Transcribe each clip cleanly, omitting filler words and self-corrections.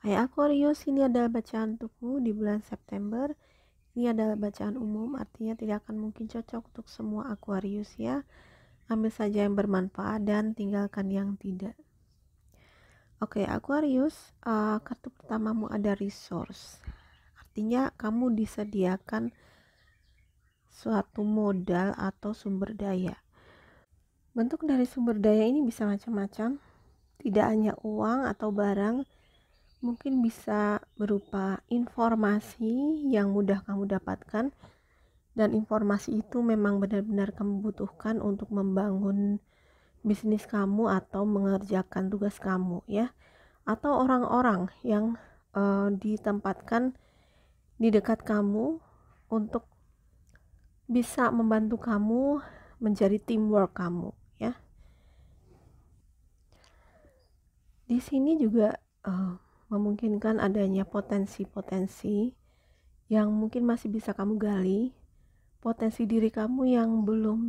Hai Aquarius, ini adalah bacaan untukmu di bulan September. Ini adalah bacaan umum, artinya tidak akan mungkin cocok untuk semua Aquarius ya. Ambil saja yang bermanfaat dan tinggalkan yang tidak. Oke, Aquarius, kartu pertamamu ada resource. Artinya kamu disediakan suatu modal atau sumber daya. Bentuk dari sumber daya ini bisa macam-macam, tidak hanya uang atau barang. Mungkin bisa berupa informasi yang mudah kamu dapatkan, dan informasi itu memang benar-benar kamu butuhkan untuk membangun bisnis kamu atau mengerjakan tugas kamu ya, atau orang-orang yang ditempatkan di dekat kamu untuk bisa membantu kamu menjadi teamwork kamu ya. Di sini juga memungkinkan adanya potensi-potensi yang mungkin masih bisa kamu gali, potensi diri kamu yang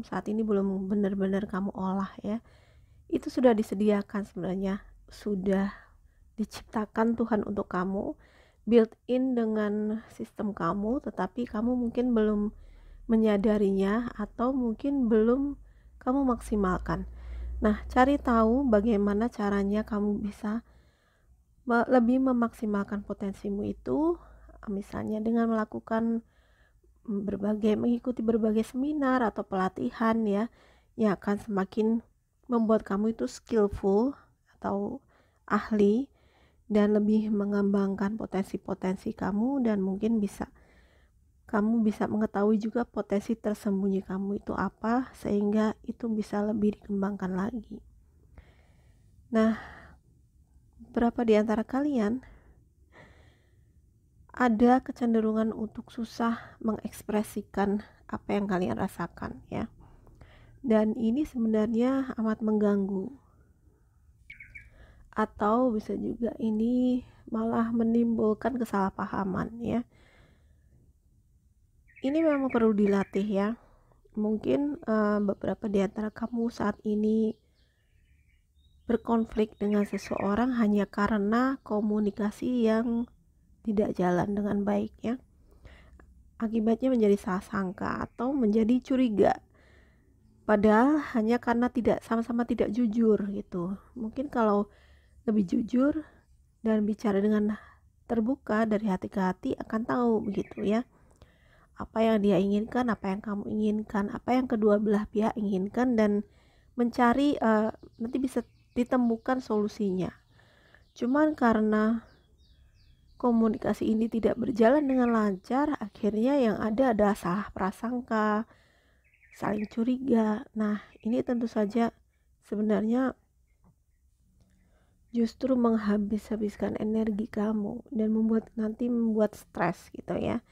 saat ini belum benar-benar kamu olah ya. Itu sudah disediakan sebenarnya, sudah diciptakan Tuhan untuk kamu, built in dengan sistem kamu, tetapi kamu mungkin belum menyadarinya atau mungkin belum kamu maksimalkan. Nah, cari tahu bagaimana caranya kamu bisa lebih memaksimalkan potensimu itu, misalnya dengan mengikuti berbagai seminar atau pelatihan ya, yang akan semakin membuat kamu itu skillful atau ahli dan lebih mengembangkan potensi-potensi kamu, dan mungkin kamu bisa mengetahui juga potensi tersembunyi kamu itu apa, sehingga itu bisa lebih dikembangkan lagi. Nah, beberapa di antara kalian ada kecenderungan untuk susah mengekspresikan apa yang kalian rasakan ya. Dan ini sebenarnya amat mengganggu. Atau bisa juga ini malah menimbulkan kesalahpahaman ya. Ini memang perlu dilatih ya. Mungkin beberapa di antara kamu saat ini berkonflik dengan seseorang hanya karena komunikasi yang tidak jalan dengan baik ya. Akibatnya menjadi salah sangka atau menjadi curiga, padahal hanya karena sama-sama tidak jujur gitu. Mungkin kalau lebih jujur dan bicara dengan terbuka dari hati ke hati, akan tahu begitu ya, apa yang dia inginkan, apa yang kamu inginkan, apa yang kedua belah pihak inginkan, dan mencari nanti bisa ditemukan solusinya. Cuman karena komunikasi ini tidak berjalan dengan lancar, akhirnya yang ada adalah salah prasangka, saling curiga. Nah, ini tentu saja sebenarnya justru menghabiskan energi kamu dan membuat stres gitu ya.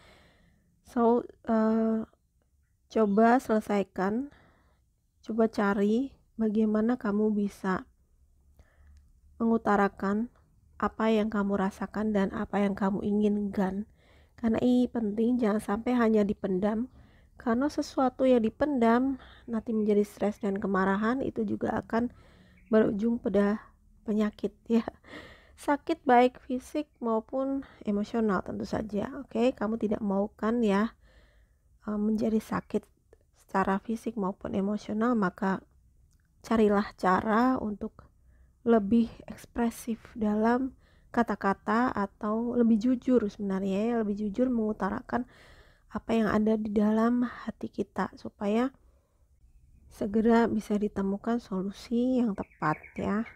So, coba selesaikan, coba cari bagaimana kamu bisa mengutarakan apa yang kamu rasakan dan apa yang kamu inginkan. Karena ini penting, jangan sampai hanya dipendam. Karena sesuatu yang dipendam nanti menjadi stres dan kemarahan, itu juga akan berujung pada penyakit ya. Sakit baik fisik maupun emosional tentu saja. Oke, kamu tidak mau kan ya menjadi sakit secara fisik maupun emosional, maka carilah cara untuk lebih ekspresif dalam kata-kata, atau lebih jujur sebenarnya ya, lebih jujur mengutarakan apa yang ada di dalam hati kita supaya segera bisa ditemukan solusi yang tepat ya.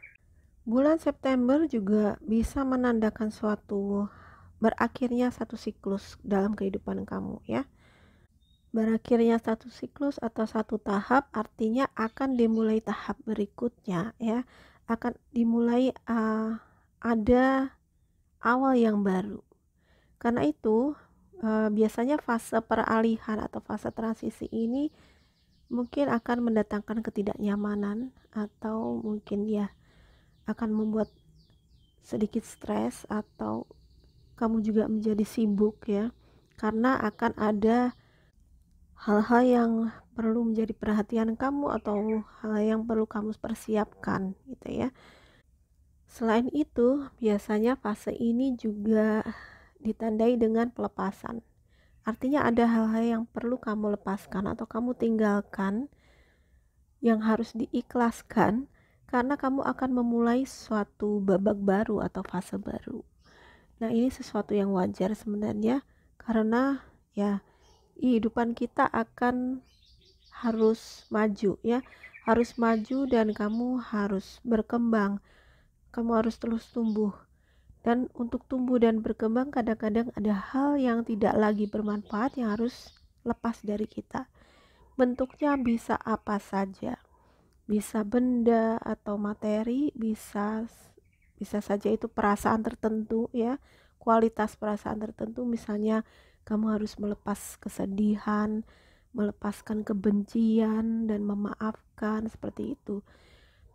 Bulan September juga bisa menandakan berakhirnya satu siklus dalam kehidupan kamu ya. Berakhirnya satu siklus atau satu tahap artinya akan dimulai tahap berikutnya ya. Akan dimulai ada awal yang baru. Karena itu biasanya fase peralihan atau fase transisi ini mungkin akan mendatangkan ketidaknyamanan, atau mungkin ya akan membuat sedikit stres, atau kamu juga menjadi sibuk ya, karena akan ada hal-hal yang perlu menjadi perhatian kamu atau hal yang perlu kamu persiapkan gitu ya. Selain itu, biasanya fase ini juga ditandai dengan pelepasan. Artinya ada hal-hal yang perlu kamu lepaskan atau kamu tinggalkan yang harus diikhlaskan karena kamu akan memulai suatu babak baru atau fase baru. Nah, ini sesuatu yang wajar sebenarnya karena ya kehidupan kita akan harus maju ya, harus maju dan kamu harus berkembang, kamu harus terus tumbuh. Dan untuk tumbuh dan berkembang kadang-kadang ada hal yang tidak lagi bermanfaat yang harus lepas dari kita. Bentuknya bisa apa saja, bisa benda atau materi, bisa saja itu perasaan tertentu ya, kualitas perasaan tertentu. Misalnya kamu harus melepas kesedihan, melepaskan kebencian dan memaafkan, seperti itu.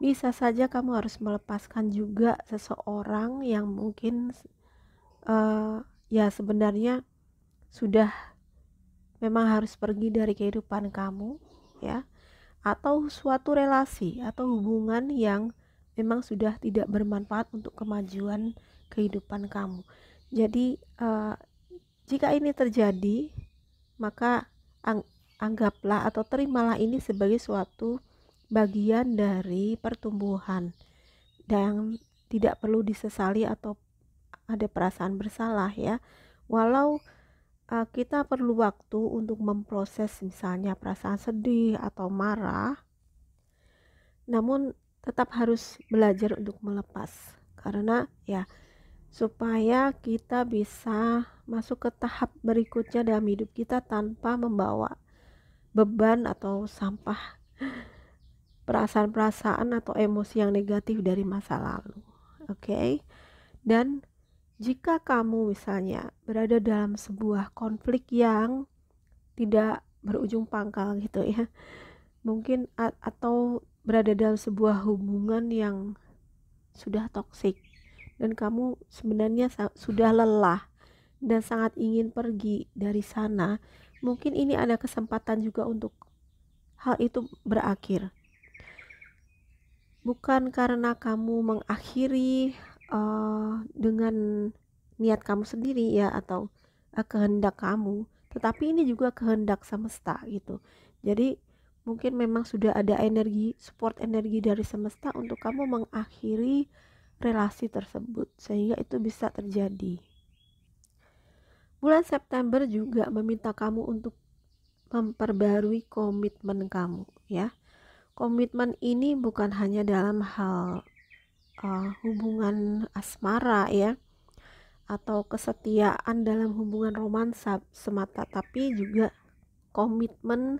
Bisa saja kamu harus melepaskan juga seseorang yang mungkin ya sebenarnya sudah memang harus pergi dari kehidupan kamu ya, atau suatu relasi atau hubungan yang memang sudah tidak bermanfaat untuk kemajuan kehidupan kamu. Jadi jika ini terjadi, maka anggaplah atau terimalah ini sebagai suatu bagian dari pertumbuhan dan tidak perlu disesali atau ada perasaan bersalah ya. Walau kita perlu waktu untuk memproses misalnya perasaan sedih atau marah, namun tetap harus belajar untuk melepas karena ya supaya kita bisa masuk ke tahap berikutnya dalam hidup kita tanpa membawa beban atau sampah perasaan-perasaan atau emosi yang negatif dari masa lalu. Oke. Dan jika kamu misalnya berada dalam sebuah konflik yang tidak berujung pangkal gitu ya, mungkin atau berada dalam sebuah hubungan yang sudah toksik dan kamu sebenarnya sudah lelah dan sangat ingin pergi dari sana, mungkin ini ada kesempatan juga untuk hal itu berakhir. Bukan karena kamu mengakhiri dengan niat kamu sendiri ya atau kehendak kamu, tetapi ini juga kehendak semesta gitu. Jadi mungkin memang sudah ada support energi dari semesta untuk kamu mengakhiri relasi tersebut sehingga itu bisa terjadi. Bulan September juga meminta kamu untuk memperbarui komitmen kamu ya. Komitmen ini bukan hanya dalam hal hubungan asmara ya atau kesetiaan dalam hubungan romansa semata, tapi juga komitmen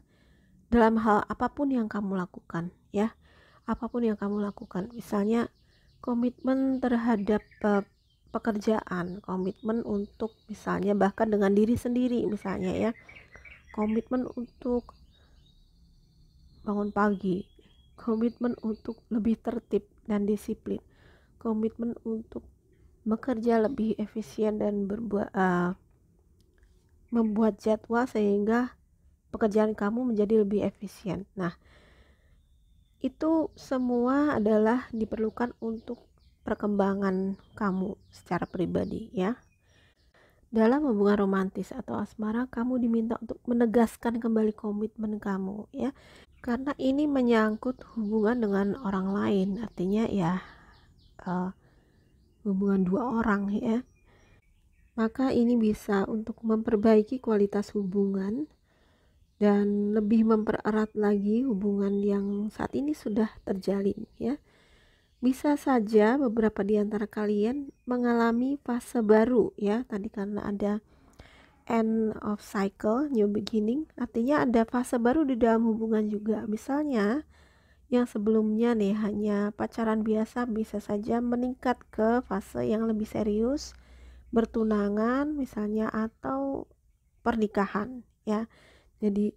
dalam hal apapun yang kamu lakukan ya, apapun yang kamu lakukan. Misalnya komitmen terhadap pekerjaan, komitmen untuk misalnya bahkan dengan diri sendiri misalnya ya, komitmen untuk bangun pagi, komitmen untuk lebih tertib dan disiplin, komitmen untuk bekerja lebih efisien dan membuat jadwal sehingga pekerjaan kamu menjadi lebih efisien. Nah, itu semua adalah diperlukan untuk perkembangan kamu secara pribadi ya. Dalam hubungan romantis atau asmara, kamu diminta untuk menegaskan kembali komitmen kamu ya. Karena ini menyangkut hubungan dengan orang lain, artinya ya hubungan dua orang ya. Maka ini bisa untuk memperbaiki kualitas hubungan dan lebih mempererat lagi hubungan yang saat ini sudah terjalin ya. Bisa saja beberapa di antara kalian mengalami fase baru ya. Tadi karena ada end of cycle, new beginning, artinya ada fase baru di dalam hubungan juga. Misalnya yang sebelumnya nih hanya pacaran biasa bisa saja meningkat ke fase yang lebih serius, bertunangan misalnya atau pernikahan ya. Jadi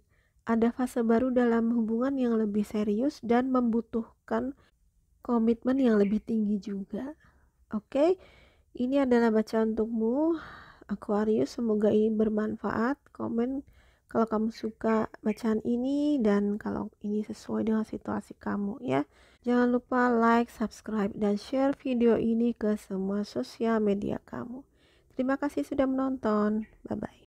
ada fase baru dalam hubungan yang lebih serius dan membutuhkan komitmen yang lebih tinggi juga. Oke, ini adalah bacaan untukmu Aquarius, semoga ini bermanfaat. Komen kalau kamu suka bacaan ini dan kalau ini sesuai dengan situasi kamu ya. Jangan lupa like, subscribe, dan share video ini ke semua sosial media kamu. Terima kasih sudah menonton. Bye bye.